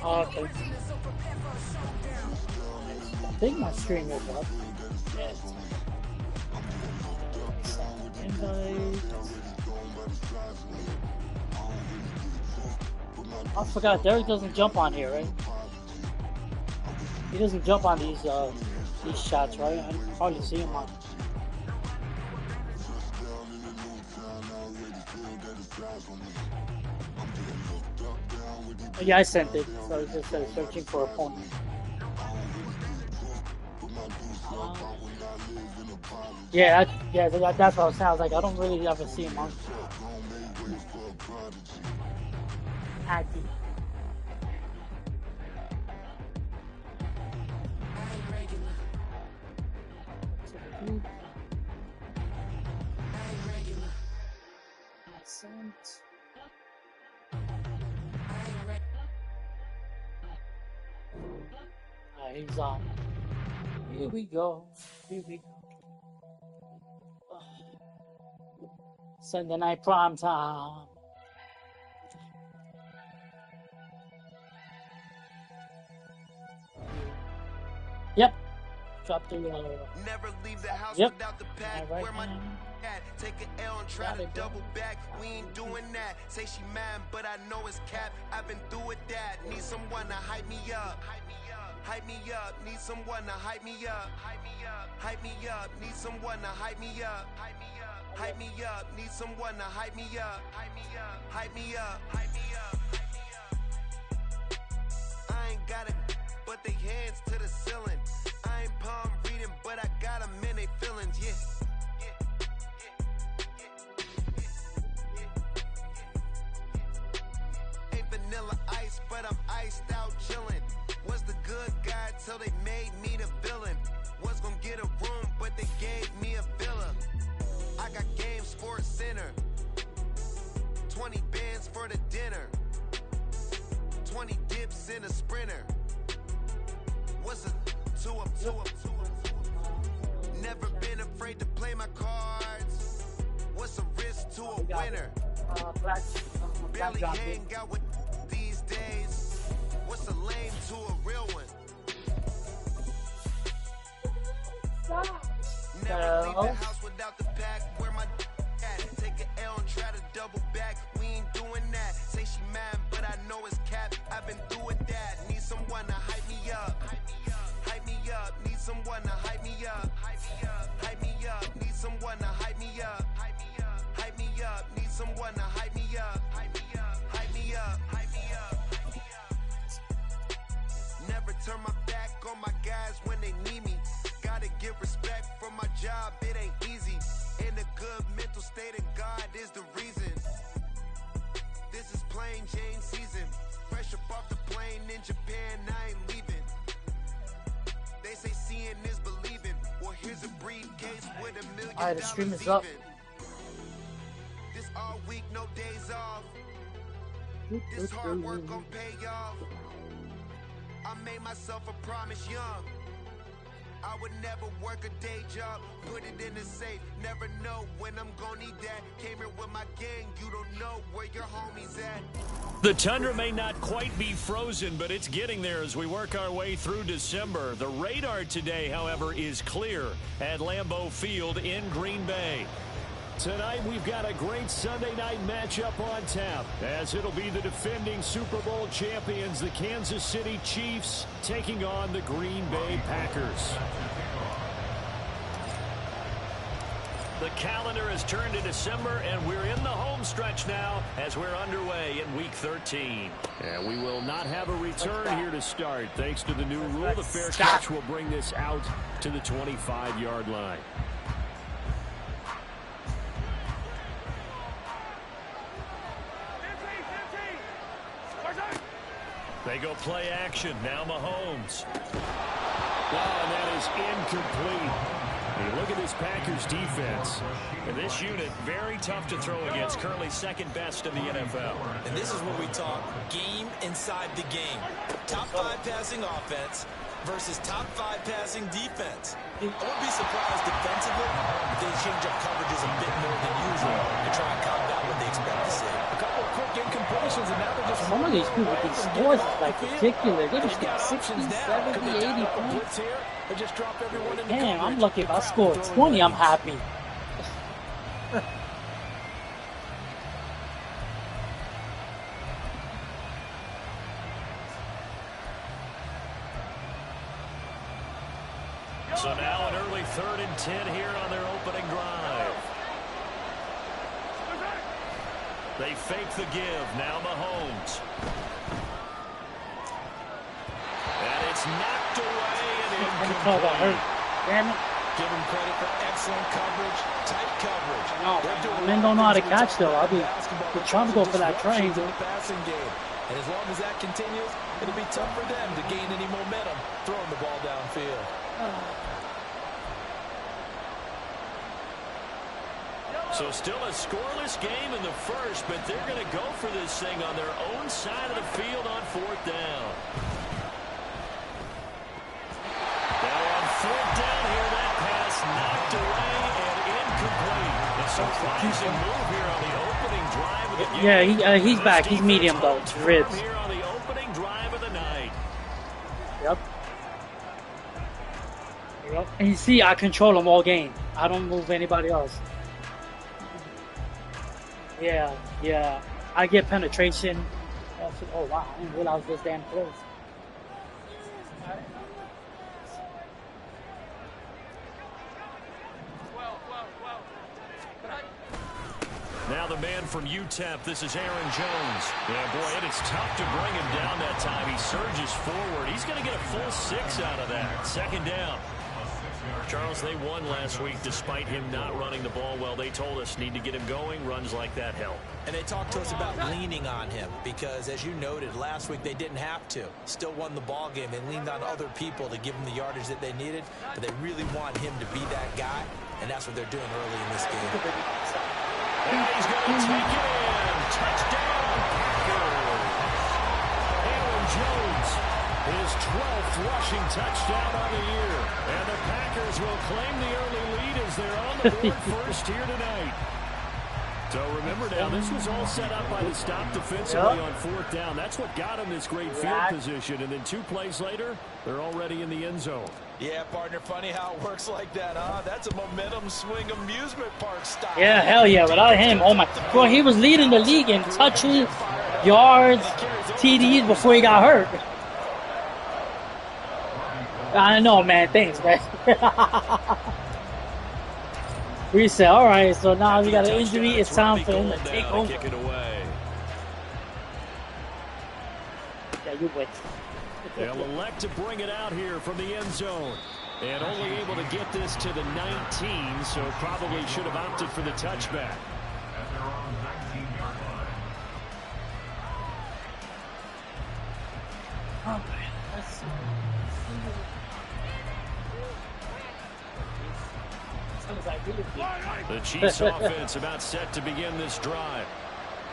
Oh, okay. I think my stream is up. Yes. Invite. I forgot, Derek doesn't jump on here, right? He doesn't jump on these shots, right? I hardly see him on. Oh, yeah, I sent it, so it just says searching for a point. Yeah, that's what I was saying. I was like, I don't really ever see him on. Aggie. He's on. Here we go. Here we go. Sunday night prime time. Yep. Drop the Never leave the house yep. without the pack. Where my at? Take an L and try to double back. We ain't doing that. Say she mad, but I know it's cap. I've been through with that. Need someone to hype me up. Hype me up. Need someone to hype me up. Hype me up. Hype me up. Need someone to hype me up. Hype me up. Hype me up. Need someone to hype me up. Hype me up. Hype me up. Hype me up. I ain't got it, but they hands to the ceiling. I ain't palm reading, but I got them in they feelings, yeah. Ain't vanilla ice, but I'm iced out chillin'. Was the good guy till they made me the villain. Was gonna get a room, but they gave me a villa. I got game sports center. 20 bands for the dinner. 20 dips in a sprinter. What's a two up? Never been afraid to play my cards. What's a risk to a winner? Barely hang out with these days. What's a lame to a real one? Never leave the house without the pack. Where my at? Take an L and try to double back. We ain't doing that. Say she mad, but I know it's cap. I've been through with that. Need someone to hype me up. Hype me up. Need someone to hype me up. Hype me up. Hype me up. Need someone to hype me up. Hype me up. Hype me up. Need someone to hype me up. Hype me up. Hype me up. Hype me up. Hype me up. Never turn my back on my guys when they need me. Gotta give respect for my job. It ain't easy. In a good mental state, and God is the reason. This is plain Jane season. Fresh up off the plane in Japan, I ain't leaving. They say seeing is believing. Well, here's a briefcase with $1 million. Alright, the stream is up. This all week, no days off. This hard work gon' pay off. I made myself a promise young. I would never work a day job, put it in the safe, never know when I'm gonna need that. Came here with my gang, you don't know where your homies at. The tundra may not quite be frozen, but it's getting there as we work our way through December. The radar today, however, is clear at Lambeau Field in Green Bay. Tonight, we've got a great Sunday night matchup on tap, as it'll be the defending Super Bowl champions, the Kansas City Chiefs, taking on the Green Bay Packers. The calendar has turned to December, and we're in the home stretch now as we're underway in Week 13. And we will not have a return here to start. Thanks to the new rule, the fair catch will bring this out to the 25-yard line. They go play action. Now Mahomes. Oh, and that is incomplete. And you look at this Packers defense. And this unit, very tough to throw against. Currently second best in the NFL. And this is what we talk game inside the game. Top 5 passing offense versus top 5 passing defense. I wouldn't be surprised defensively if they change up coverages a bit more than usual to try and combat what they expect to see. A couple of quick incompletions situations, and now they're just Some of these people, these scores is like ridiculous. They just get 60, 70, 80 points. here or just drop everyone in the Damn, coverage. I'm lucky if I score 20, I'm happy. So now an early 3rd and 10 here on their opening drive. They fake the give. Now Mahomes. And it's knocked away and incomplete. Damn it. Give him credit for excellent coverage, tight coverage. No, men don't know how to catch though. I'll be trying to go for that triangle. And as long as that continues, it'll be tough for them to gain any momentum throwing the ball downfield. So still a scoreless game in the first, but they're going to go for this thing on their own side of the field on 4th down. Now on 4th down here, that pass knocked away and incomplete. A surprising move here on the opening drive of the game. Yeah, he's back. He's medium though. It's ribs. Here on the opening drive of the night. Yep. And you see, I control them all game. I don't move anybody else. Yeah. I get penetration. Oh, wow. I didn't realize it was damn close. Now the man from UTEP, this is Aaron Jones. Yeah, boy, it is tough to bring him down that time. He surges forward. He's going to get a full 6 out of that. 2nd down. Charles, they won last week despite him not running the ball well. They told us need to get him going. Runs like that help. And they talked to us about leaning on him because, as you noted, last week they didn't have to. Still won the ball game. They leaned on other people to give them the yardage that they needed, but they really want him to be that guy, and that's what they're doing early in this game. And he's going to take it in. Touchdown, Packers. Aaron Jones, his 12th rushing touchdown on the year. And the Packers will claim the early lead as they're on the board first here tonight. So remember now, this was all set up by the stop defensively on 4th down. That's what got him this great field position. And then 2 plays later, they're already in the end zone. Yeah, partner, funny how it works like that, huh? That's a momentum swing amusement park style. Yeah, hell yeah. Without him, oh my. Bro, he was leading the league in touches, yards, TDs before he got hurt. I know, man. Thanks, man. We said, all right, so now we got an injury. It's time for him to take over. Kick it away. Yeah, you wait. They'll elect to bring it out here from the end zone. And only able to get this to the 19, so probably should have opted for the touchback. Oh, man. That's... The Chiefs offense about set to begin this drive.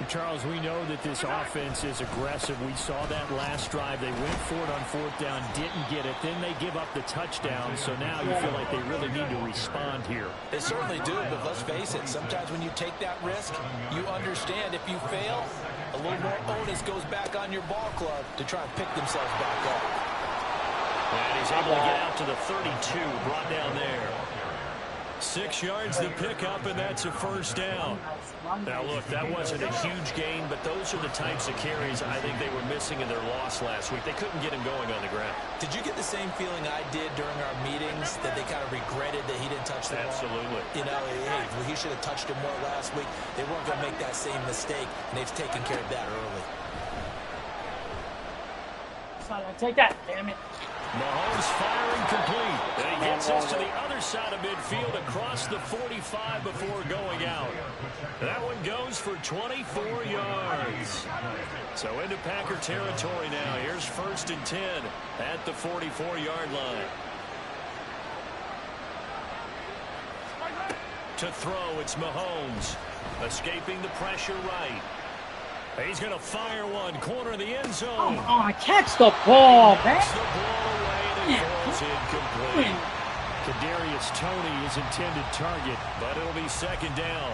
Charles, we know that this offense is aggressive. We saw that last drive. They went for it on 4th down, didn't get it. Then they give up the touchdown. So now you feel like they really need to respond here. They certainly do, but let's face it. Sometimes when you take that risk, you understand if you fail, a little more onus goes back on your ball club to try and pick themselves back up. And he's able to get out to the 32, brought down there. 6 yards to pick up, and that's a 1st down. Now, look, that wasn't a huge gain, but those are the types of carries I think they were missing in their loss last week. They couldn't get him going on the ground. Did you get the same feeling I did during our meetings, that they kind of regretted that he didn't touch the ball? Absolutely. You know, hey, he should have touched him more last week. They weren't going to make that same mistake, and they've taken care of that early. Take that, damn it. Mahomes firing complete. And he gets us to the other side of midfield across the 45 before going out. That one goes for 24 yards. So into Packer territory now. Here's 1st and 10 at the 44-yard line. To throw, it's Mahomes. Escaping the pressure right. He's going to fire one. Corner of the end zone. Oh, catch the ball, man. The ball away and it falls incomplete. Kadarius Toney is intended target, but it'll be 2nd down.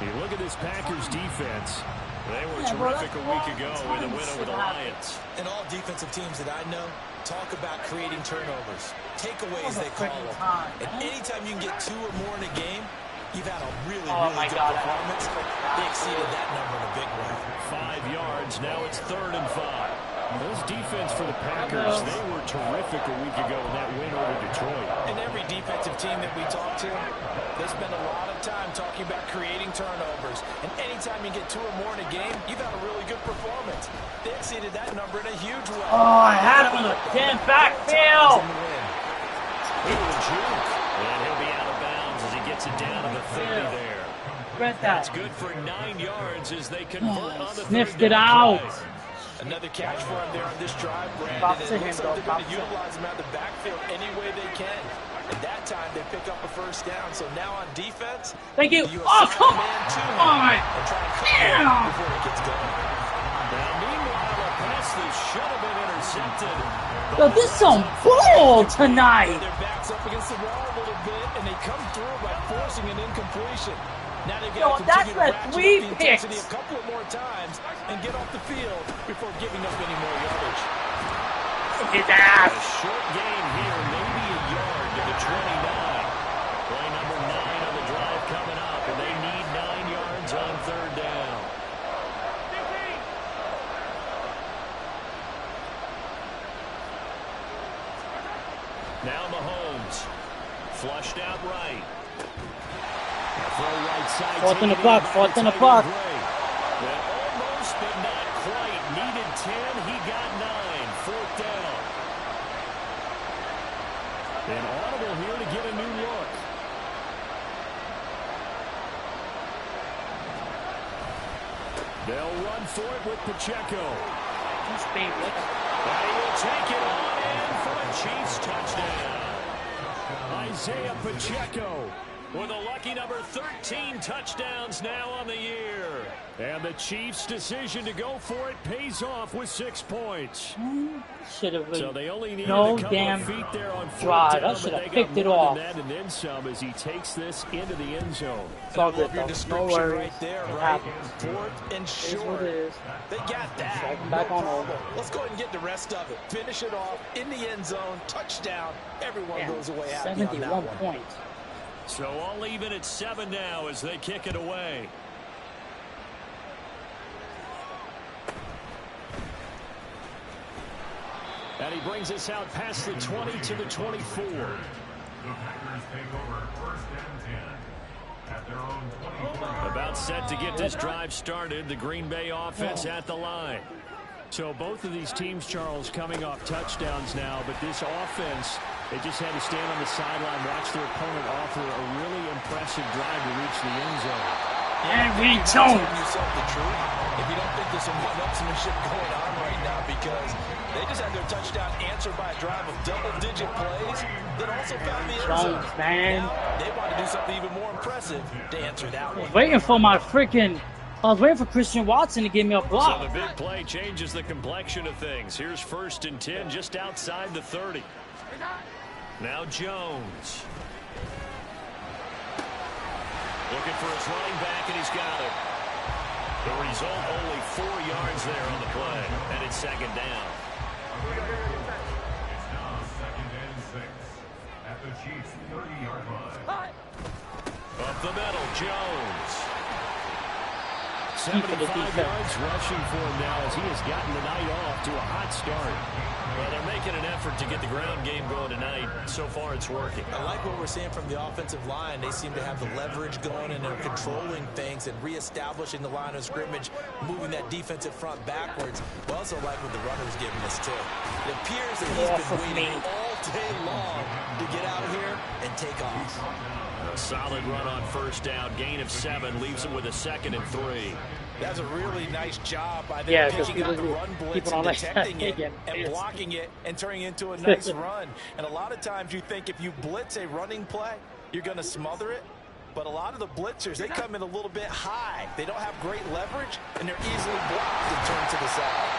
You look at this Packers defense. They were terrific a week ago in the win over the Lions. And all defensive teams that I know talk about creating turnovers. Takeaways, they call them. And anytime you can get 2 or more in a game, you've had a really good performance. They exceeded that number in a big way. 5 yards. Now it's 3rd and 5. This defense for the Packers, they were terrific a week ago in that win over Detroit. And every defensive team that we talk to, they spend a lot of time talking about creating turnovers. And anytime you get 2 or more in a game, you've had a really good performance. They exceeded that number in a huge way. Oh, I had him in the damn backfield. And he'll be out of bounds as he gets it down to the 30 there. That's good for 9 yards as they convert on the sniffed it out. Another catch for him there on this drive, Brandon. It looks like they're going to utilize him out of the backfield any way they can. And that time, they pick up a first down. So now on defense, thank you. Oh, come on. And try to cut before it gets going. Now, meanwhile, a pass that should have been intercepted. Yo, this is some bull tonight. Their backs up against the wall a little bit, and they come through by forcing an incompletion. Now they've got to continue to ratchet up the intensity a couple of more times and get off the field before giving up any more yardage. Look at that. A short game here, maybe a yard to the 29. Play number 9 on the drive coming up, and they need 9 yards on 3rd down. Now Mahomes, flushed out right. Fourth in the buck, fourth in the buck. Almost, but not quite. Needed 10, he got 9. 4th down. And audible here to get a new look. They'll run for it with Pacheco. And he will take it on in for a Chiefs touchdown. Isaiah Pacheco with a lucky number 13 touchdowns now on the year. And the Chiefs' decision to go for it pays off with 6 points. Should have been so they only needed no a couple damn of feet there on drive. down, I should have they picked got it more off. than that and then some as he takes this into the end zone. It's all good, your though. No description worries. right there, It right? happens. 4th and It is short. what it is. They got that. Second back on over. Let's go ahead and get the rest of it. Finish it off in the end zone. Touchdown. Everyone goes away happy on that 71 one. points. So all even at 7 now as they kick it away. And he brings us out past the 20 to the 24. The Packers take over 1st and 10 at their own 24. About set to get this drive started. The Green Bay offense at the line. So both of these teams, Charles, coming off touchdowns now, but this offense, they just had to stand on the sideline, watch their opponent offer a really impressive drive to reach the end zone. And we don't. Telling yourself the truth, if you don't think there's some one-upsmanship going on right now, because they just had their touchdown answered by a drive of double-digit plays that also found the end zone. Jones, man. Now, they want to do something even more impressive to answer that one. Waiting for my freaking... I was waiting for Christian Watson to give me a block. So the big play changes the complexion of things. Here's 1st and 10 just outside the 30. Now Jones. Looking for his running back, and he's got it. The result, only 4 yards there on the play, and it's 2nd down. It's now 2nd and 6 at the Chiefs' 30-yard line. Up the middle, Jones. 75 yards rushing for him now as he has gotten the night off to a hot start. Well, they're making an effort to get the ground game going tonight. So far, it's working. I like what we're seeing from the offensive line. They seem to have the leverage going, and they're controlling things and reestablishing the line of scrimmage, moving that defensive front backwards. We also like what the runner's giving us, too. It appears that he's been waiting all day long to get out here and take off. A solid run on 1st down. Gain of 7 leaves him with a 2nd and 3. That's a really nice job by them picking up the run blitz and detecting it and blocking it and turning it into a nice run. And a lot of times you think if you blitz a running play, you're going to smother it. But a lot of the blitzers, they come in a little bit high. They don't have great leverage, and they're easily blocked and turned to the side.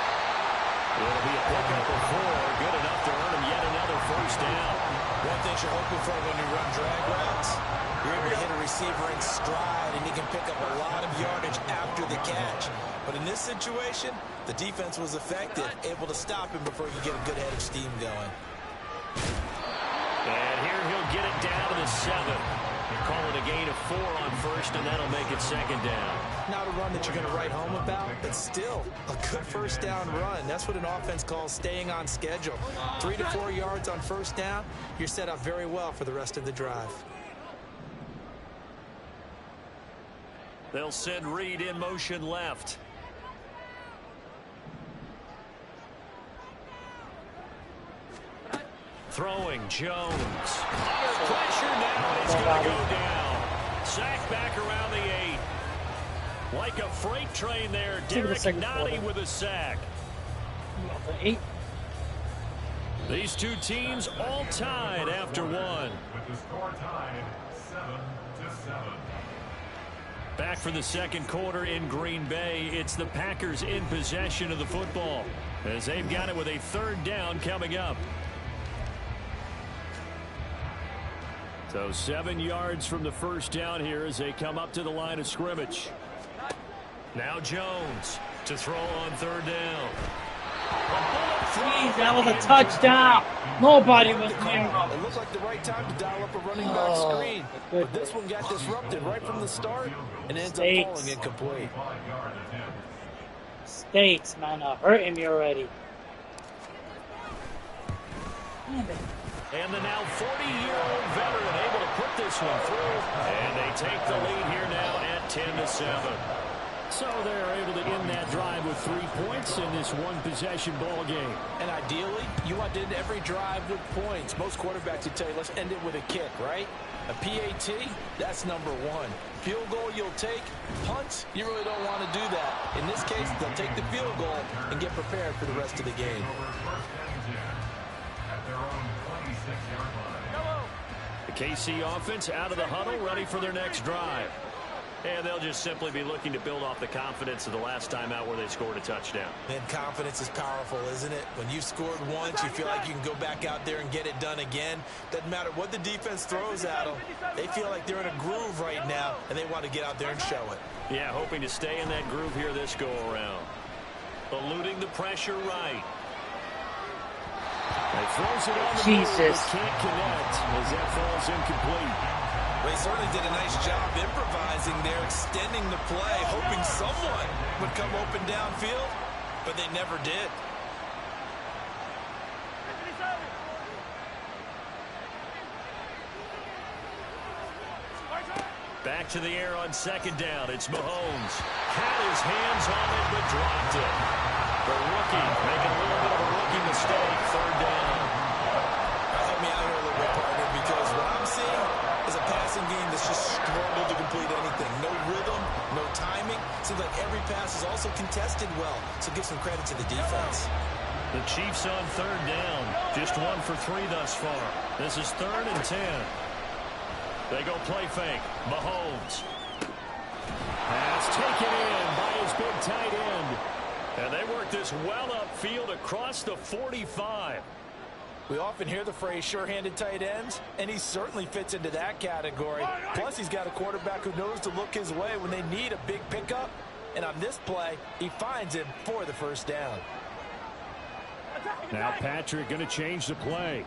It'll be a pickup of 4. Good enough to earn him yet another 1st down. One thing you're hoping for when you run drag routes, you're able to hit a receiver in stride, and he can pick up a lot of yardage after the catch. But in this situation, the defense was effective, able to stop him before he could get a good head of steam going. And here he'll get it down to the 7. They're calling a gain of 4 on first, and that'll make it second down. Not a run that you're going to write home about, but still a good first down run. That's what an offense calls staying on schedule. 3 to 4 yards on first down, you're set up very well for the rest of the drive. They'll send Reed in motion left. Throwing Jones. Under pressure now, and he's going to go down. Sack back around the 8. Like a freight train there, Derek Nottie with a sack. 8. These two teams all tied after one. With the score tied 7-7. Back for the second quarter in Green Bay. It's the Packers in possession of the football as they've got it with a third down coming up. So 7 yards from the first down here as they come up to the line of scrimmage. Now Jones to throw on third down. Jeez, that was a touchdown. Nobody was near him. It looked like the right time to dial up a running back screen. But this one got disrupted right from the start and ends up falling incomplete. States, man, hurting me already. And the now 40-year-old veteran able to put this one through. And they take the lead here now at 10-7. So they're able to end that drive with 3 points in this one-possession ball game. And ideally, you want to end every drive with points. Most quarterbacks would tell you, let's end it with a kick, right? A PAT, that's number 1. Field goal you'll take. Punts, you really don't want to do that. In this case, they'll take the field goal and get prepared for the rest of the game. The KC offense out of the huddle, ready for their next drive. And they'll just simply be looking to build off the confidence of the last time out where they scored a touchdown. And confidence is powerful, isn't it? When you've scored once, you feel like you can go back out there and get it done again. Doesn't matter what the defense throws at them. They feel like they're in a groove right now, and they want to get out there and show it. Yeah, hoping to stay in that groove here this go-around. Eluding the pressure right. He throws it on the Jesus. move, can't connect as that falls incomplete. They certainly did a nice job improvising there, extending the play, hoping someone would come open downfield, but they never did. Back to the air on second down. It's Mahomes. Had his hands on it, but dropped it. The rookie making a little bit of a rookie mistake. Third down. Help me out here a little bit, partner, because what I'm seeing is a passing game that's just struggled to complete anything. No rhythm, no timing. Seems like every pass is also contested well, so give some credit to the defense. The Chiefs on third down. Just 1 for 3 thus far. This is 3rd and 10. They go play fake. Mahomes. Pass taken in by his big tight end. And they work this well upfield across the 45. We often hear the phrase sure-handed tight ends, and he certainly fits into that category. Plus, he's got a quarterback who knows to look his way when they need a big pickup. And on this play, he finds him for the first down. Now Patrick going to change the play.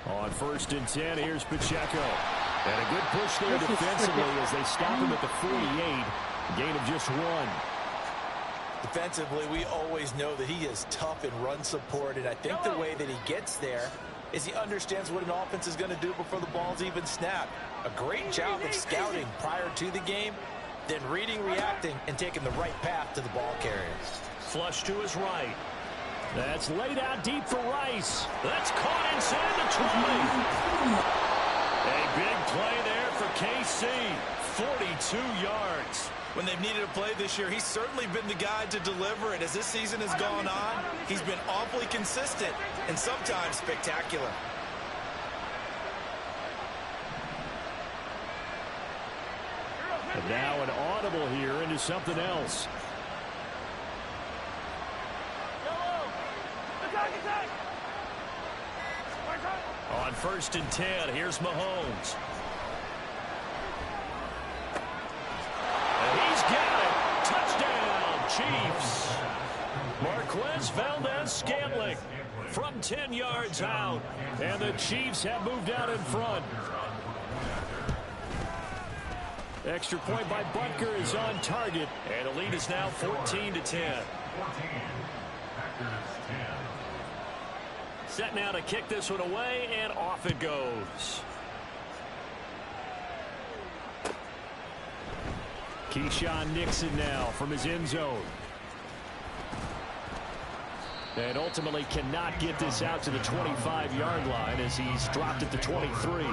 On 1st and 10, here's Pacheco. And a good push there defensively as they stop him at the 48. Gain of just 1. Defensively, we always know that he is tough in run support, and I think the way that he gets there is he understands what an offense is going to do before the ball's even snapped. A great job of scouting prior to the game, then reading, reacting, and taking the right path to the ball carrier. Flush to his right. That's laid out deep for Rice. That's caught inside the 20. A big play there for KC. 42 yards. When they've needed a play this year, he's certainly been the guy to deliver it. As this season has gone on, he's been awfully consistent and sometimes spectacular. And now an audible here into something else. On 1st and 10, here's Mahomes. And he's got it. Touchdown, Chiefs. Marquez Valdez-Scantling from 10 yards out. And the Chiefs have moved out in front. Extra point by Butker is on target. And the lead is now 14-10. Set now to kick this one away, and off it goes. Keyshawn Nixon now from his end zone. And ultimately cannot get this out to the 25-yard line as he's dropped at the 23.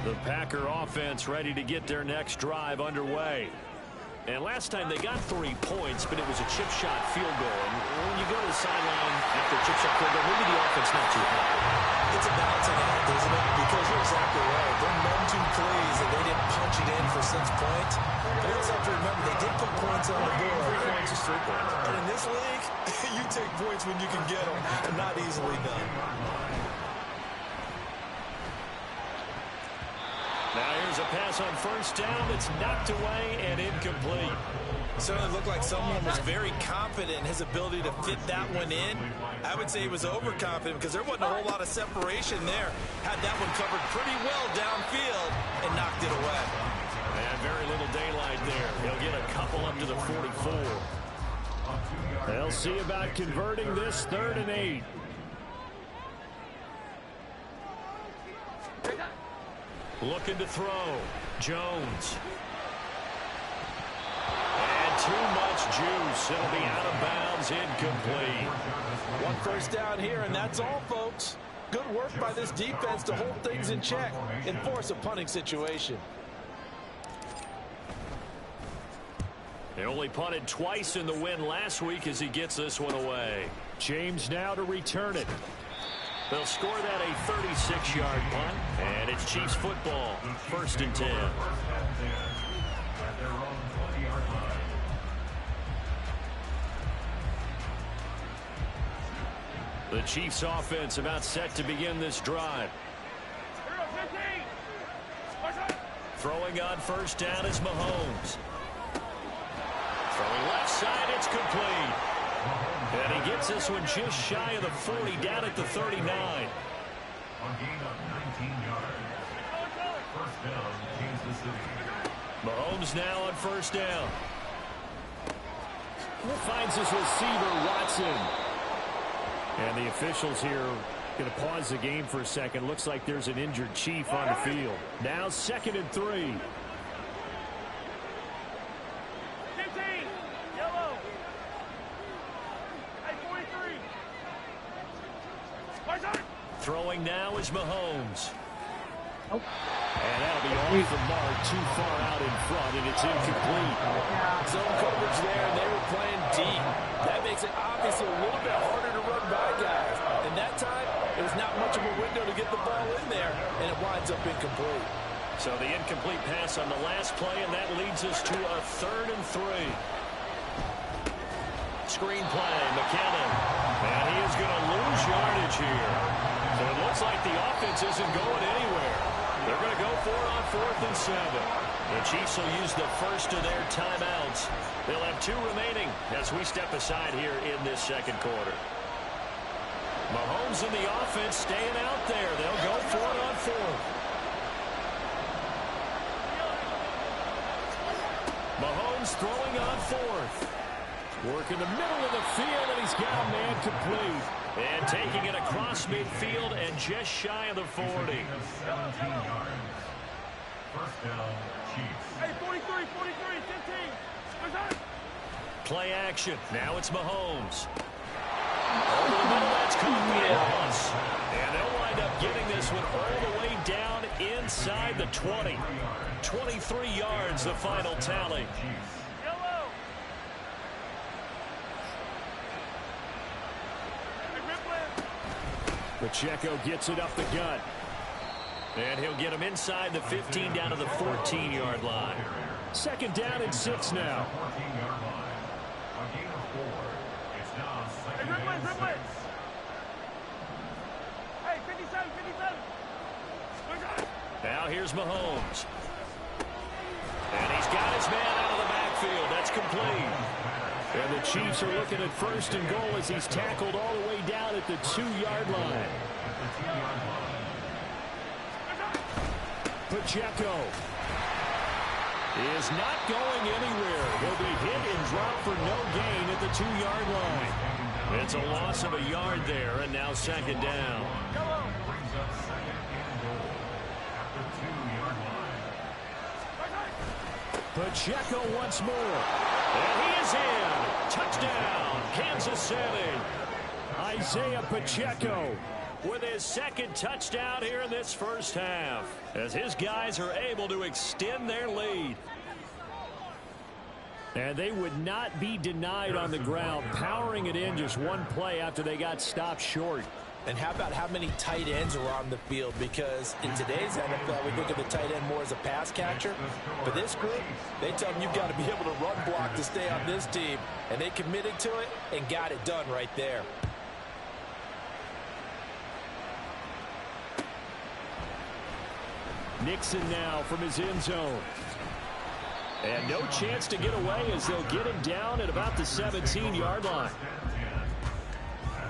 The Packer offense ready to get their next drive underway. And last time they got 3 points, but it was a chip shot field goal. And when you go to the sideline after a chip shot field goal, maybe the offense not too high. It's a balancing act, isn't it? Because you're exactly right. They're none too pleased that they didn't punch it in for 6 points. But you also have to remember they did put points on the board. 3 points is 3 points. And in this league, you take points when you can get them, and not easily done. Now here's a pass on 1st down that's knocked away and incomplete. Certainly looked like someone was very confident in his ability to fit that one in. I would say he was overconfident because there wasn't a whole lot of separation there. Had that one covered pretty well downfield and knocked it away. And very little daylight there. He'll get a couple up to the 44. They'll see about converting this 3rd and 8. Looking to throw. Jones. And too much juice. It'll be out of bounds, incomplete. 1 first down here, and that's all, folks. Good work by this defense to hold things in check and force a punting situation. They only punted twice in the win last week as he gets this one away. James now to return it. They'll score that a 36-yard punt, and it's Chiefs football, 1st and 10. The Chiefs offense about set to begin this drive. Throwing on 1st down is Mahomes. Throwing left side, it's complete. And he gets this one just shy of the 40, down at the 39. On gain of 19 yards. 1st down, Kansas City. Mahomes now on 1st down. Finds his receiver, Watson. And the officials here going to pause the game for a second. Looks like there's an injured Chief on the field. Now 2nd and 3. Throwing now is Mahomes. Nope. And that'll be off the mark, too far out in front, and it's incomplete. Zone coverage there, and they were playing deep. That makes it obviously a little bit harder to run by guys. And that time, it was not much of a window to get the ball in there, and it winds up incomplete. So the incomplete pass on the last play, and that leads us to a 3rd and 3. Screen play, McKinnon. And he is going to lose yardage here. So it looks like the offense isn't going anywhere. They're going to go for it on 4th and 7. The Chiefs will use the first of their timeouts. They'll have 2 remaining as we step aside here in this 2nd quarter. Mahomes and the offense staying out there. They'll go for it on 4th. Mahomes throwing on 4th. Work in the middle of the field, and he's got a man complete. And taking it across midfield and just shy of the 40. 17 yards. 1st down, Chiefs. Hey, 43, 15. Play action. Now it's Mahomes. Over the middle, that's caught by Ross. And they'll wind up getting this one all the way down inside the 20. 23 yards, the final tally. Pacheco gets it up the gut. And he'll get him inside the 15 down to the 14-yard line. 2nd down and 6 now. 14-yard line. A gain of 4. It's now 2nd and 6. Hey, 57, 57. Now here's Mahomes. And he's got his man out of the backfield. That's complete. And the Chiefs are looking at 1st and goal as he's tackled all the way down at the 2-yard line. Pacheco is not going anywhere. He'll be hit and dropped for no gain at the 2-yard line. It's a loss of a yard there, and now 2nd down. Brings up 2nd and goal at the 2-yard line. Pacheco once more. And he is in. Touchdown, Kansas City. Isaiah Pacheco with his 2nd touchdown here in this first half, as his guys are able to extend their lead. And they would not be denied on the ground, powering it in just one play after they got stopped short. And how about how many tight ends are on the field? Because in today's NFL, we look at the tight end more as a pass catcher. For this group, they tell them you've got to be able to run block to stay on this team. And they committed to it and got it done right there. Nixon now from his end zone. And no chance to get away as they'll get him down at about the 17-yard line.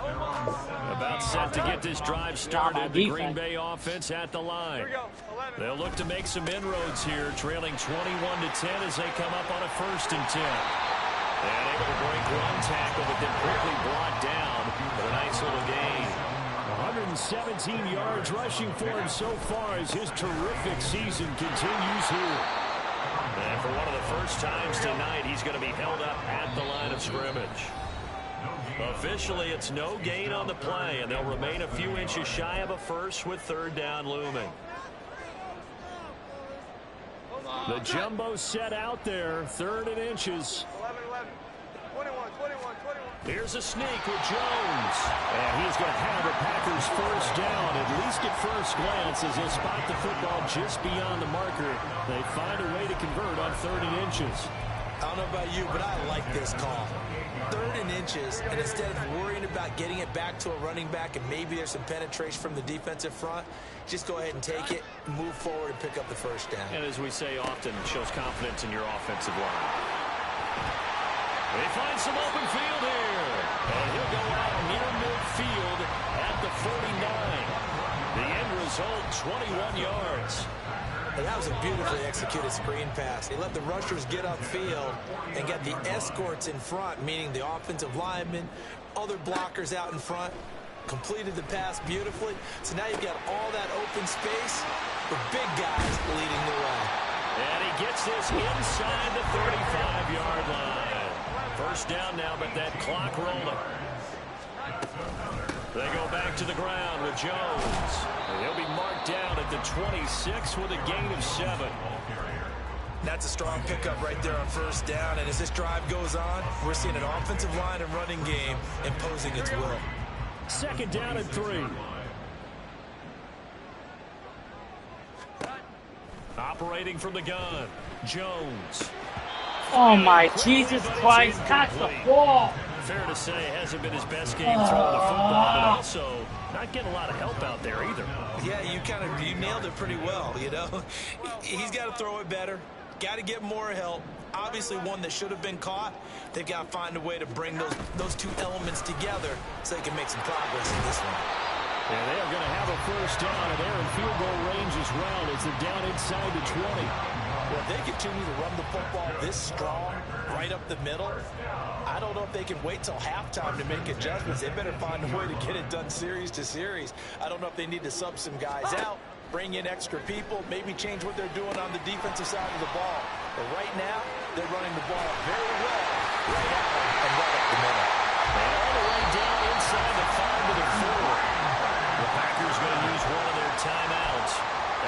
About set to get this drive started. The Green Bay offense at the line. They'll look to make some inroads here, trailing 21-10 as they come up on a 1st and 10. And able to break one tackle, but then quickly brought down for a nice little gain. 117 yards rushing for him so far as his terrific season continues here. And for one of the first times tonight, he's going to be held up at the line of scrimmage. Officially, it's no gain on the play, and they'll remain a few inches shy of a first with 3rd down looming. The jumbo set out there, 3rd and inches. 11, 11. 21, 21, 21. Here's a sneak with Jones. And he's going to have the Packers 1st down, at least at first glance, as they'll spot the football just beyond the marker. They find a way to convert on 3rd and inches. I don't know about you, but I like this call. 3rd and inches, and instead of worrying about getting it back to a running back and maybe there's some penetration from the defensive front, just go ahead and take it, move forward, and pick up the 1st down. And as we say often, it shows confidence in your offensive line. They find some open field here. And he'll go out near midfield at the 49. The end result, 21 yards. And that was a beautifully executed screen pass. They let the rushers get upfield and got the escorts in front, meaning the offensive linemen, other blockers out in front, completed the pass beautifully. So now you've got all that open space with big guys leading the way. And he gets this inside the 35-yard line. 1st down now, but that clock rolling. They go back to the ground with Jones. And he'll be marked down at the 26 with a gain of 7. That's a strong pickup right there on 1st down. And as this drive goes on, we're seeing an offensive line and running game imposing its will. 2nd down and 3. Operating from the gun, Jones. Oh my Jesus Christ, catch the ball! Fair to say, hasn't been his best game throwing the football, but also not getting a lot of help out there either. Yeah, you nailed it pretty well, you know. He's got to throw it better, got to get more help. Obviously one that should have been caught. They've got to find a way to bring those two elements together so they can make some progress in this one. And they are going to have a 1st down, and they're in field goal range as well as they're down inside the 20. Well, if they continue to run the football this strong, right up the middle, I don't know if they can wait till halftime to make adjustments. They better find a way to get it done series to series. I don't know if they need to sub some guys out, bring in extra people, maybe change what they're doing on the defensive side of the ball. But right now, they're running the ball very well, right out and right up the middle. And all the way down inside the 5 to the 4. The Packers going to use one of their timeouts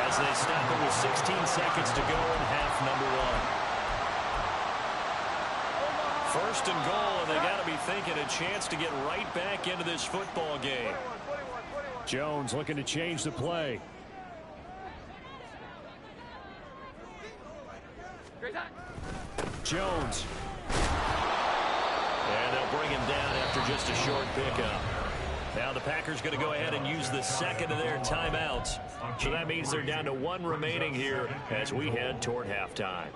as they stop it with 16 seconds to go in half number 1. 1st and goal, and they got to be thinking a chance to get right back into this football game. Jones looking to change the play. Jones. And they'll bring him down after just a short pickup. Now the Packers going to go ahead and use the second of their timeouts. So that means they're down to one remaining here as we head toward halftime.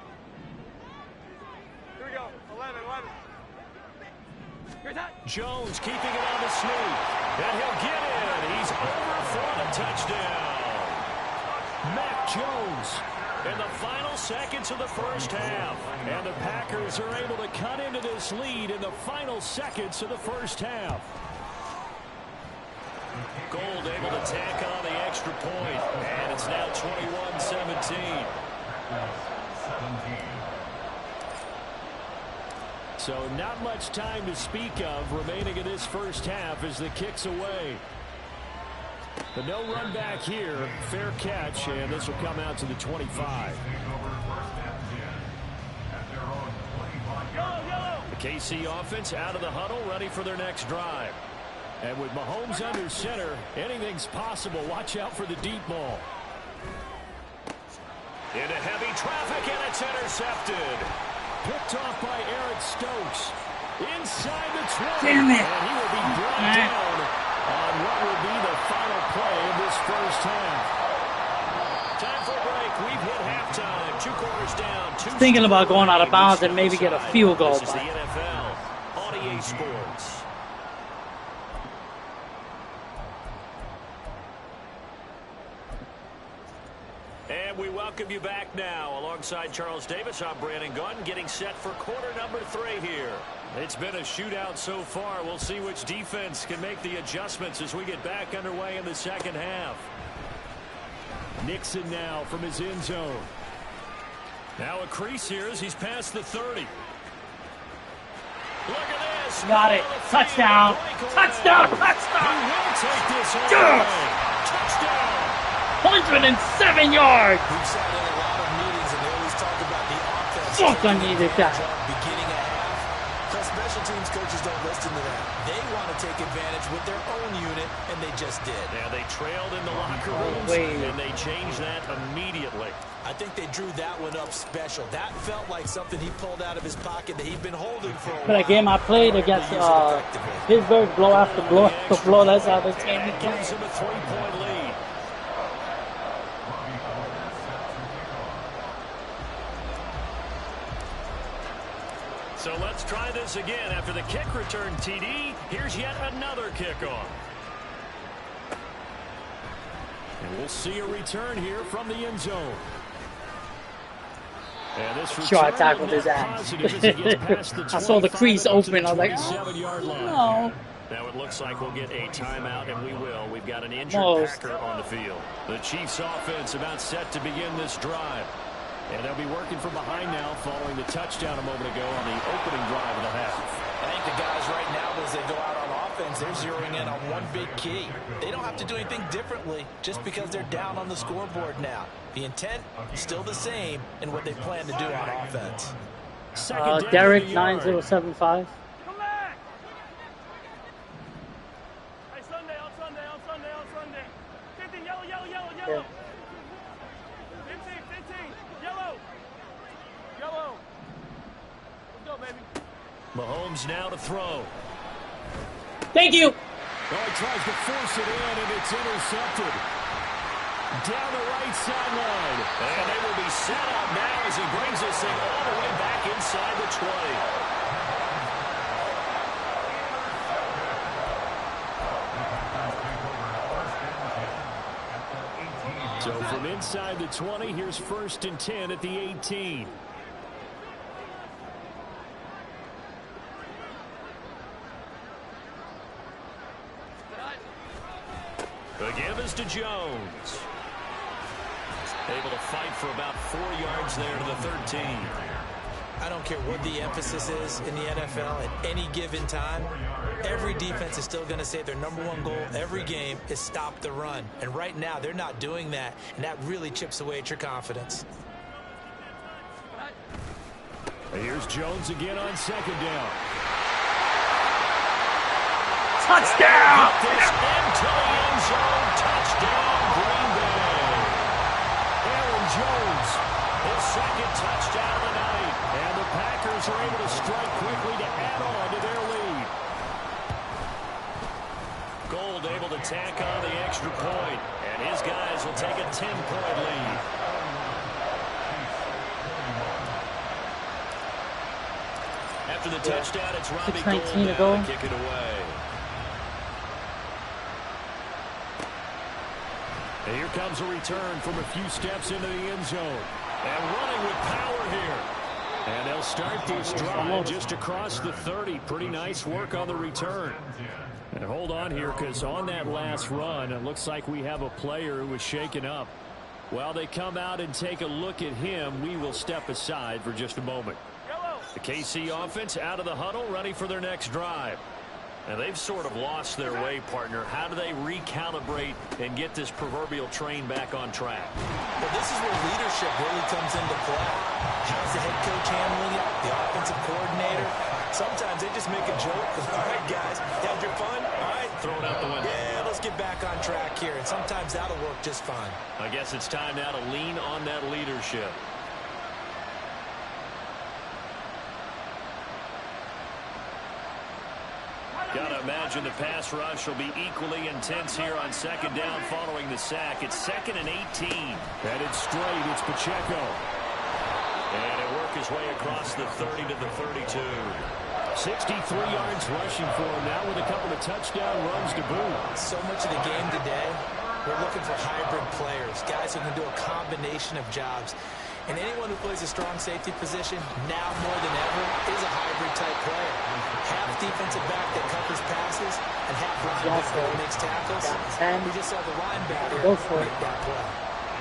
Here we go. 11. Jones keeping it on the sneak. And he'll get in. He's overthrown a touchdown. Mac Jones in the final seconds of the first half. And the Packers are able to cut into this lead in the final seconds of the first half. Gold able to tack on the extra point. And it's now 21-17. So not much time to speak of remaining in this first half as the kick's away. But no run back here. Fair catch, and this will come out to the 25. The KC offense out of the huddle, ready for their next drive. And with Mahomes under center, anything's possible. Watch out for the deep ball. Into heavy traffic, and it's intercepted. Picked off by Eric Stokes. Inside the 20. Damn it. And he will be brought down on what will be the final play of this first half. Time for a break. We've hit halftime. 2 quarters down. Thinking about going out of bounds and maybe get a field goal. This is the NFL on EA Sports. And we welcome you back now. Alongside Charles Davis, I'm Brandon Gunn, getting set for quarter number 3 here. It's been a shootout so far. We'll see which defense can make the adjustments as we get back underway in the second half. Nixon now from his end zone. Now a crease here as he's past the 30. Look at this. Got it. Touchdown. Touchdown. He Touchdown. will take this all the way. Touchdown. 107 yards. We've sat in a lot of meetings, and they always talk about the offense. Fuck, I needed that. Beginning a half. But special teams coaches don't listen to that. They want to take advantage with their own unit, and they just did. Yeah, they trailed in the locker rooms, and they changed that immediately. I think they drew that one up special. That felt like something he pulled out of his pocket that he'd been holding for a while. For that game I played against Pittsburgh, blow after blow after blow. That's how they came to Gives him a 3-point lead. So let's try this again. After the kick return TD, here's yet another kickoff. And we'll see a return here from the end zone. And this Sure, I tackled his ass. I saw the crease open. I was like, oh, no. Now it looks like we'll get a timeout, and we will. We've got an injured Packer on the field. The Chiefs offense about set to begin this drive. And they'll be working from behind now following the touchdown a moment ago on the opening drive of the half. I think the guys right now, as they go out on offense, they're zeroing in on one big key. They don't have to do anything differently just because they're down on the scoreboard now. The intent, still the same in what they plan to do on offense. Derek 9075. Come back. Hey, Sunday, on Sunday. 15, yellow. Yeah. 15, yellow. Let's go, baby. Mahomes now to throw. Thank you. Oh, he tries to force it in, and it's intercepted. Down the right sideline. And they will be set up now as he brings this thing all the way back inside the 20. So from inside the 20, here's 1st and 10 at the 18. The give is to Jones. Able to fight for about 4 yards there to the 13. I don't care what the emphasis is in the NFL at any given time. Every defense is still going to say their #1 goal every game is stop the run. And right now, they're not doing that, and that really chips away at your confidence. Here's Jones again on 2nd down. Touchdown! This into the end zone. Touchdown, Green Bay. Aaron Jones, his 2nd touchdown of the night. And the Packers extra point, and his guys will take a 10-point lead. After the touchdown, it's Robbie Gould now to kick it away. And here comes a return from a few steps into the end zone. And running with power here. And they'll start this drive just across the 30. Pretty nice work on the return. And hold on here, because on that last run, it looks like we have a player who was shaken up. While they come out and take a look at him, we will step aside for just a moment. The KC offense out of the huddle, ready for their next drive. And they've sort of lost their way, partner. How do they recalibrate and get this proverbial train back on track? Well, this is where leadership really comes into play. How's the head coach handling it? The offensive coordinator? Sometimes they just make a joke. All right, guys, had your fun? All right, throw it out the window. Yeah, let's get back on track here. And sometimes that'll work just fine. I guess it's time now to lean on that leadership. Gotta imagine the pass rush will be equally intense here on second down following the sack. It's 2nd and 18. Headed straight, it's Pacheco. And it worked his way across the 30 to the 32. 63 yards rushing for him now with a couple of touchdown runs to boot. So much of the game today, we're looking for hybrid players, guys who can do a combination of jobs. And anyone who plays a strong safety position, now more than ever, is a hybrid-type player. Half defensive back that covers passes, and half linebacker that makes tackles. We just saw the linebacker make that play.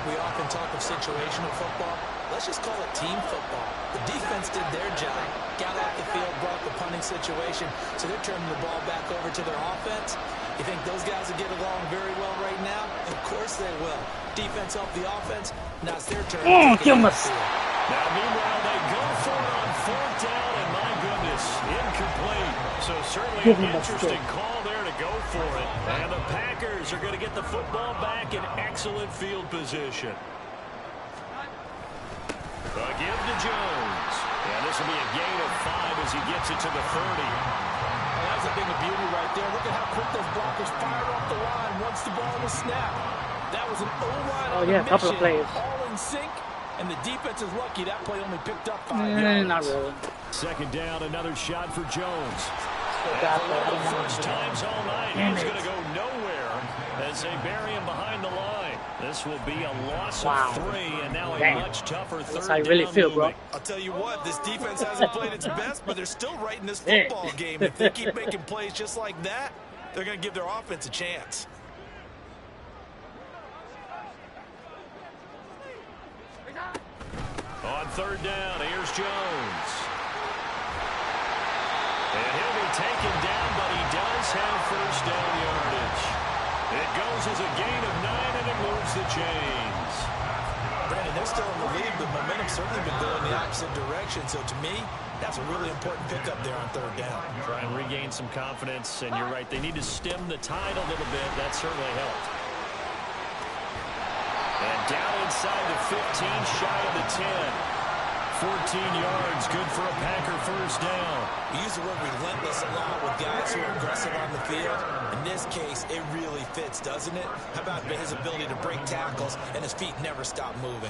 We often talk of situational football. Let's just call it team football. The defense did their job, got off the field, brought the punting situation, so they're turning the ball back over to their offense. You think those guys will get along very well right now? Of course they will. Defense helped the offense. Now it's their turn. Now, meanwhile, they go for it on 4th down, and my goodness, incomplete. So certainly an interesting call there to go for it. And the Packers are going to get the football back in excellent field position. A give to Jones. And this will be a gain of 5 as he gets it to the 30. That's a thing of beauty right there. Look at how quick those blockers fired off the line once the ball was snapped. That was an O-line on a mission, couple of plays. All in sync, and the defense is lucky that play only picked up 5 yards. Not really. Second down, another shot for Jones. First times all night, he's going to go nowhere as they bury him behind the line. This will be a loss of 3, and now a much tougher third down. I really feel, bro. I'll tell you what, this defense hasn't played its best, but they're still right in this football game. If they keep making plays just like that, they're going to give their offense a chance. On 3rd down, here's Jones. And he'll be taken down, but he does have first down yardage. It goes as a gain of 9, and it moves the chains. Brandon, they're still in the lead, but momentum's certainly been going the opposite direction. So to me, that's a really important pickup there on 3rd down. Try and regain some confidence, and you're right. They need to stem the tide a little bit. That certainly helped. And down inside the 15, shy of the 10. 14 yards, good for a Packer first down. We use the word relentless a lot with guys who are aggressive on the field. In this case, it really fits, doesn't it? How about his ability to break tackles and his feet never stop moving?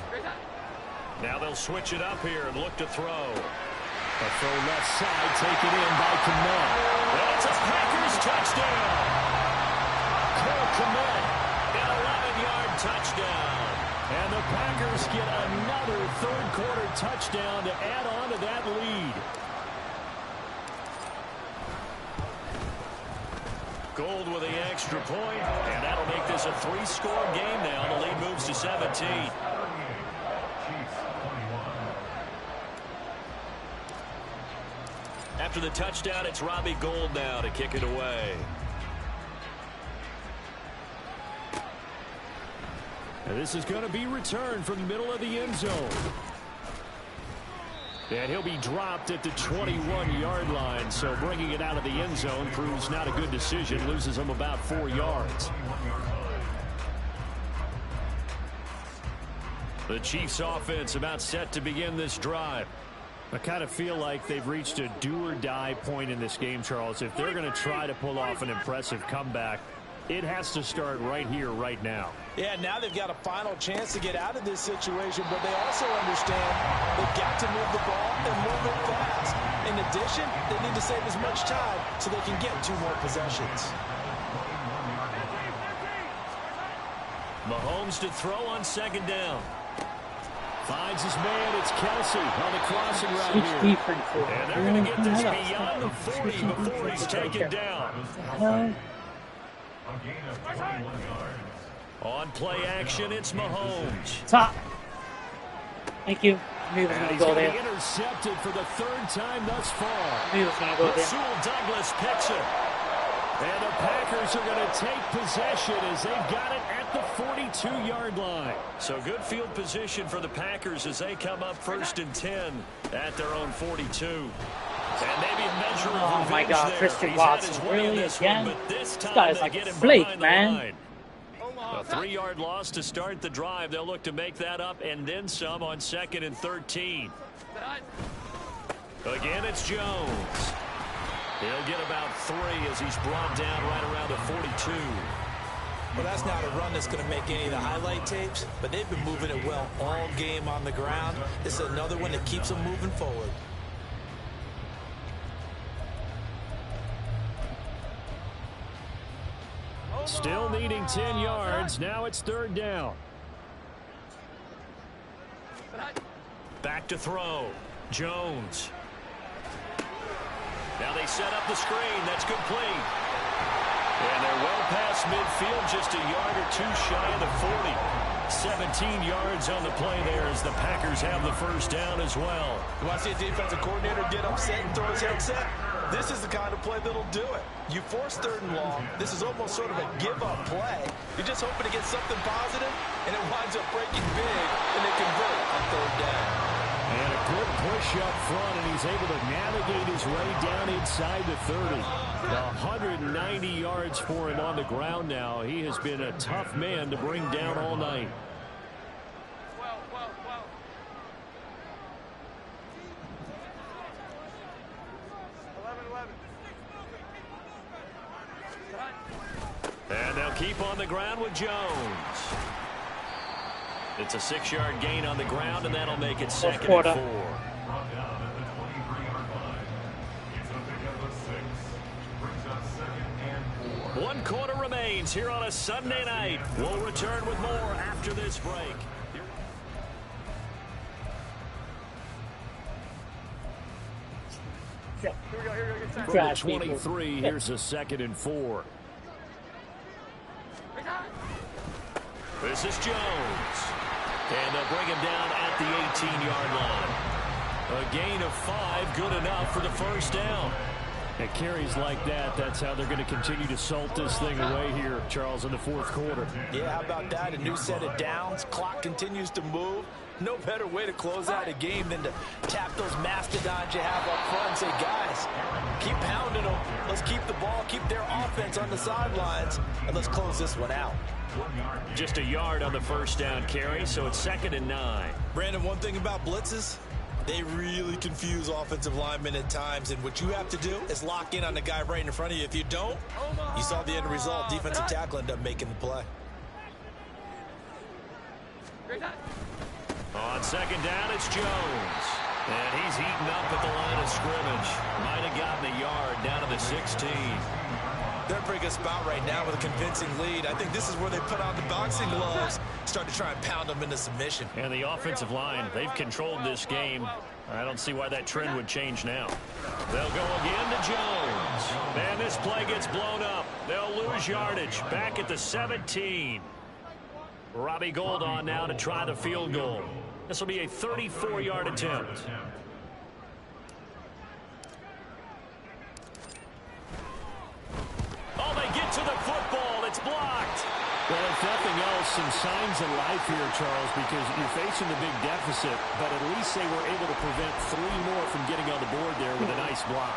Now they'll switch it up here and look to throw. A throw left side, taken in by Kmet. And it's a Packers touchdown. Cole Kmet, an 11-yard touchdown. And the Packers get another third-quarter touchdown to add on to that lead. Gould with the extra point, and that'll make this a 3-score game now. The lead moves to 17. After the touchdown, it's Robbie Gould now to kick it away. And this is going to be returned from the middle of the end zone. And he'll be dropped at the 21-yard line, so bringing it out of the end zone proves not a good decision. Loses him about 4 yards. The Chiefs offense about set to begin this drive. I kind of feel like they've reached a do-or-die point in this game, Charles. If they're going to try to pull off an impressive comeback, It has to start right here, right now. Yeah, now they've got a final chance to get out of this situation, but they also understand they've got to move the ball and move it fast. In addition, they need to save as much time so they can get 2 more possessions. Mahomes to throw on 2nd down. Finds his man. It's Kelsey on the crossing route Switch here. defense. And they're going to get this beyond the 40 before he's taken down. Hell. A gain of 21 yards. On play action, it's Mahomes. Top. Thank you. I knew he was And going to he's go going to be there. intercepted for the 3rd time thus far. I knew he was going to go there. Rasul Douglas picks it. And the Packers are going to take possession as they've got it at the 42-yard line. So good field position for the Packers as they come up 1st and 10 at their own 42. And maybe a measure of Oh my revenge God, there. Christian He's had his Watson, way in really this again? one, but this time guy's they like get a him flake, behind man. the line. A 3-yard loss to start the drive. They'll look to make that up and then some on 2nd and 13. Again, it's Jones. He'll get about 3 as he's brought down right around the 42. Well, that's not a run that's going to make any of the highlight tapes, but they've been moving it well all game on the ground. This is another one that keeps them moving forward. Still needing 10 yards. Now it's 3rd down. Back to throw. Jones. Now they set up the screen. That's complete. And they're well past midfield, just a yard or 2 shy of the 40. 17 yards on the play there as the Packers have the 1st down as well. You want to see a defensive coordinator get upset and throw his headset? This is the kind of play that'll do it. You force 3rd and long. This is almost sort of a give-up play. You're just hoping to get something positive, and it winds up breaking big, and they convert on 3rd down. And a good push up front, and he's able to navigate his way down inside the 30. 190 yards for him on the ground now. He has been a tough man to bring down all night. And they'll keep on the ground with Jones. It's a 6-yard gain on the ground, and that'll make it 2nd and 4. Brought down at the 23-yard line. It's a pickup of 6. Brings up 2nd and 4. 1 quarter remains here on a Sunday night. We'll return with more after this break. From the 23, here's a 2nd and 4. This is Jones. And they'll bring him down at the 18-yard line. A gain of 5, good enough for the 1st down. At carries like that, that's how they're going to continue to salt this thing away here, Charles, in the 4th quarter. Yeah, how about that? A new set of downs. Clock continues to move. No better way to close out a game than to tap those mastodons you have up front and say, guys, keep pounding them. Let's keep the ball, keep their offense on the sidelines, and let's close this one out. Just a yard on the 1st down carry, so it's 2nd and 9. Brandon, one thing about blitzes, they really confuse offensive linemen at times, and what you have to do is lock in on the guy right in front of you. If you don't, you saw the end result. Defensive tackle ended up making the play. On 2nd down, it's Jones. And he's eaten up at the line of scrimmage. Might have gotten a yard down to the 16. They're in a pretty good spot right now with a convincing lead. I think this is where they put on the boxing gloves, start to try and pound them into submission. And the offensive line, they've controlled this game. I don't see why that trend would change now. They'll go again to Jones. And this play gets blown up. They'll lose yardage back at the 17. Robbie Gould on now to try the field goal. This will be a 34-yard attempt. Oh, they get to the football. It's blocked. Well, if nothing else, some signs of life here, Charles, because you're facing the big deficit, but at least they were able to prevent 3 more from getting on the board there with a nice block.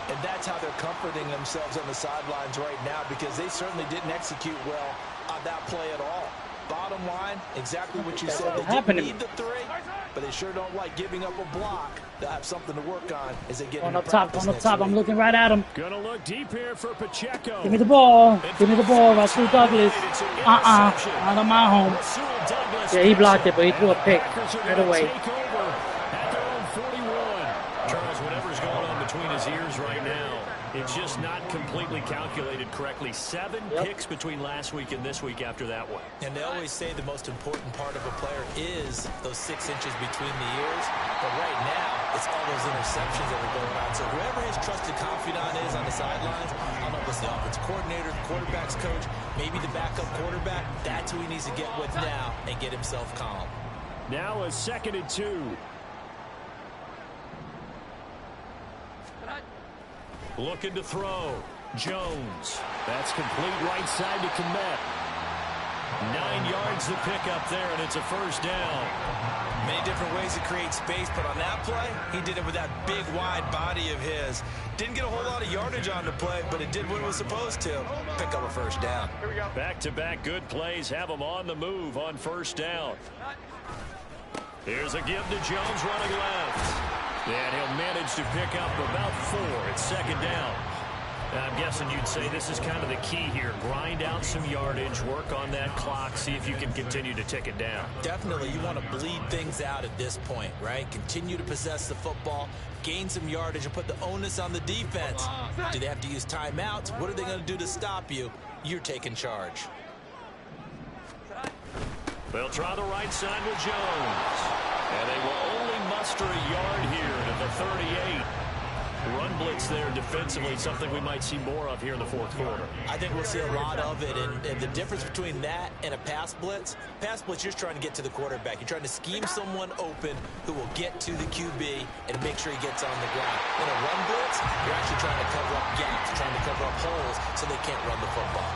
And that's how they're comforting themselves on the sidelines right now, because they certainly didn't execute well on that play at all. Bottom bottom line, exactly what you That's said. what They happened didn't to need the three, but they sure don't like giving up a block. They'll have something to work on as they get Going into up top, practice going up next top. I'm week. looking right at him. Gonna look deep here for Pacheco. Give me the ball. Give me the ball, Russell Douglas. Out of my home. Yeah, he blocked it, but he threw a pick right away. Take over at their own 41. Charles, whatever's going on between his ears right now, it's just not completely calculated correctly. 7 picks between last week and this week after that one. And they always say the most important part of a player is those 6 inches between the ears. But right now, it's all those interceptions that are going on. So whoever his trusted confidant is on the sidelines, I don't know if it's the offensive coordinator, the quarterback's coach, maybe the backup quarterback, that's who he needs to get with now and get himself calm. Now a 2nd and 2. Looking to throw. Jones. That's complete right side to Kmet. 9 yards to pick up there, and it's a first down. Many different ways to create space, but on that play, he did it with that big, wide body of his. Didn't get a whole lot of yardage on the play, but it did what it was supposed to. Pick up a first down. Back-to-back good plays have them on the move on first down. Here's a give to Jones running left. And he'll manage to pick up about 4. It's 2nd down. I'm guessing you'd say this is kind of the key here. Grind out some yardage, work on that clock, see if you can continue to tick it down. Definitely, you want to bleed things out at this point, right? Continue to possess the football, gain some yardage, and put the onus on the defense. Do they have to use timeouts? What are they going to do to stop you? You're taking charge. They'll try the right side with Jones. And they will only muster a yard here to the 38. Run blitz there defensively, something we might see more of here in the 4th quarter. I think we'll see a lot of it, and the difference between that and a pass blitz, you're just trying to get to the quarterback. You're trying to scheme someone open who will get to the QB and make sure he gets on the ground. In a run blitz, you're actually trying to cover up gaps, trying to cover up holes so they can't run the football.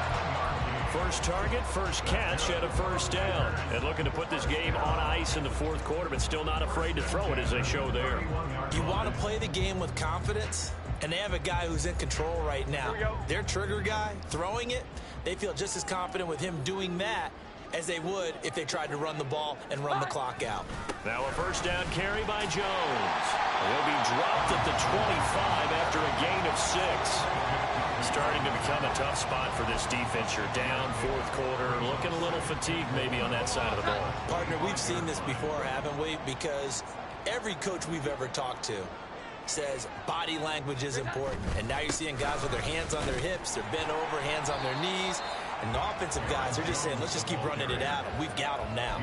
First target, first catch, and a first down. And looking to put this game on ice in the 4th quarter, but still not afraid to throw it as they show there. You want to play the game with confidence, and they have a guy who's in control right now. Their trigger guy, throwing it, they feel just as confident with him doing that as they would if they tried to run the ball and run the clock out. Now a first down carry by Jones. He'll be dropped at the 25 after a gain of 6. Starting to become a tough spot for this defense. You're down 4th quarter, looking a little fatigued maybe on that side of the ball. Partner, we've seen this before, haven't we? Because every coach we've ever talked to says body language is important. And now you're seeing guys with their hands on their hips, they're bent over, hands on their knees. And the offensive guys are just saying, let's just keep running it out. We've got them now.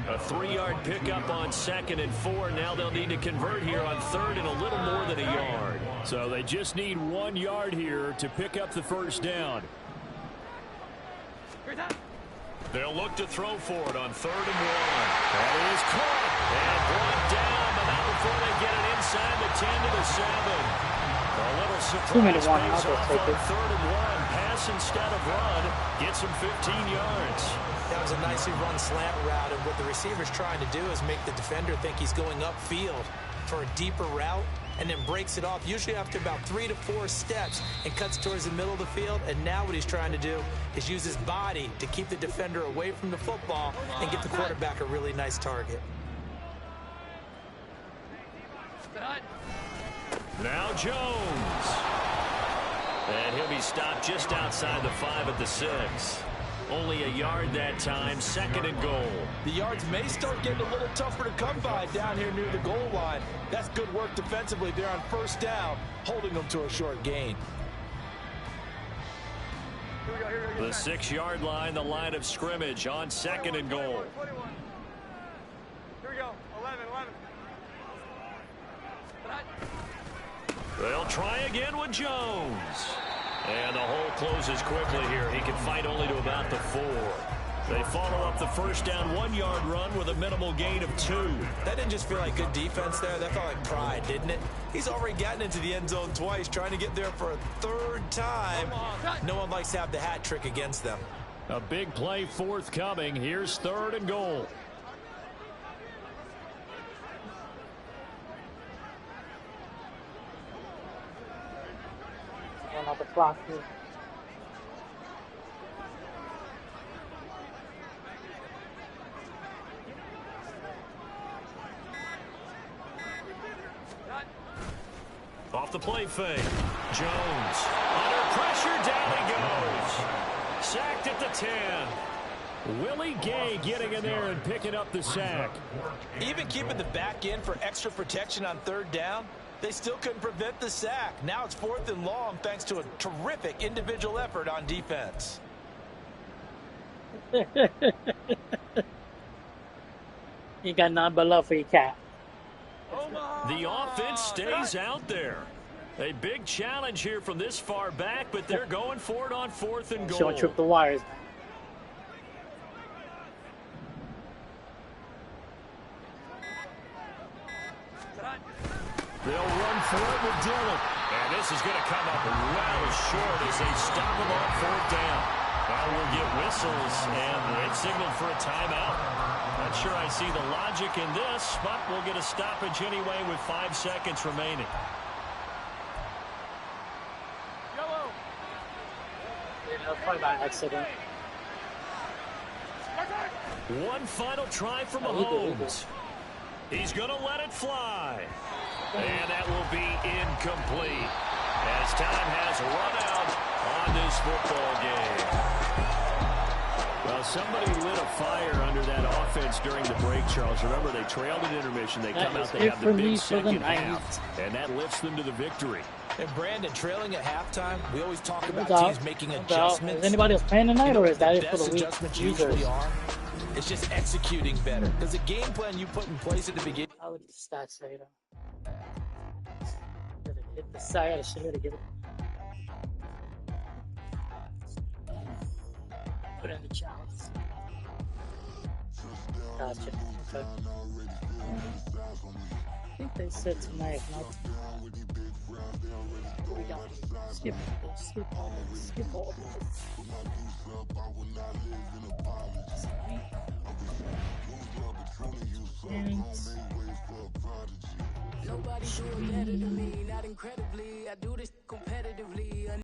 A 3-yard pickup on 2nd and 4. Now they'll need to convert here on 3rd and a little more than a yard. So they just need 1 yard here to pick up the first down. They'll look to throw for it on 3rd and 1. That is caught and brought down, but not before they get it inside the 10 to the 7. A little surprise pays off on 3rd and 1. Pass instead of run. Gets him 15 yards. That was a nicely run slant route, and what the receiver's trying to do is make the defender think he's going upfield for a deeper route, and then breaks it off, usually after about 3 to 4 steps, and cuts towards the middle of the field. And now what he's trying to do is use his body to keep the defender away from the football and get the quarterback a really nice target. Now Jones. And he'll be stopped just outside the 5 at the 6. Only a yard that time, 2nd and goal. The yards may start getting a little tougher to come by down here near the goal line. That's good work defensively there on first down, holding them to a short gain. The 6-yard line, the line of scrimmage on 2nd and goal. Here we go. 11. They'll try again with Jones. And the hole closes quickly here. He can fight only to about the 4. They follow up the first down 1-yard run with a minimal gain of 2. That didn't just feel like good defense there. That felt like pride, didn't it? He's already gotten into the end zone twice, trying to get there for a 3rd time. No one likes to have the hat trick against them. A big play forthcoming. Here's 3rd and goal. On the clock here. Off the play fake. Jones. Under pressure, down he goes. Sacked at the 10. Willie Gay getting in there and picking up the sack. Even keeping the back end for extra protection on third down, they still couldn't prevent the sack. Now it's 4th and long thanks to a terrific individual effort on defense. You got none but love for your cat. The offense stays out there. A big challenge here from this far back, but they're going for it on 4th and goal. Showing trip the wires. They'll run for it with Dillon. And this is going to come up well short as they stop him on 4th down. Now we'll get whistles, and they've signaled for a timeout. Not sure I see the logic in this, but we'll get a stoppage anyway with 5 seconds remaining. Probably by accident. One final try from Mahomes. He's going to let it fly. And that will be incomplete as time has run out on this football game. Well, somebody lit a fire under that offense during the break, Charles. Remember, they trailed at intermission. They come out, they have the big second half, and that lifts them to the victory. And Brandon, trailing at halftime, we always talk about teams making adjustments. Is anybody else playing tonight, or is that it for the week? Adjustments usually are. It's just executing better. Because the game plan you put in place at the beginning. How would the stats say though? Hit the side, I should have given it. Put in the chalice. Gotcha. Okay. I think they said tonight, not. We don't skip all this. Nobody do it better than me, not incredibly. I do this competitively.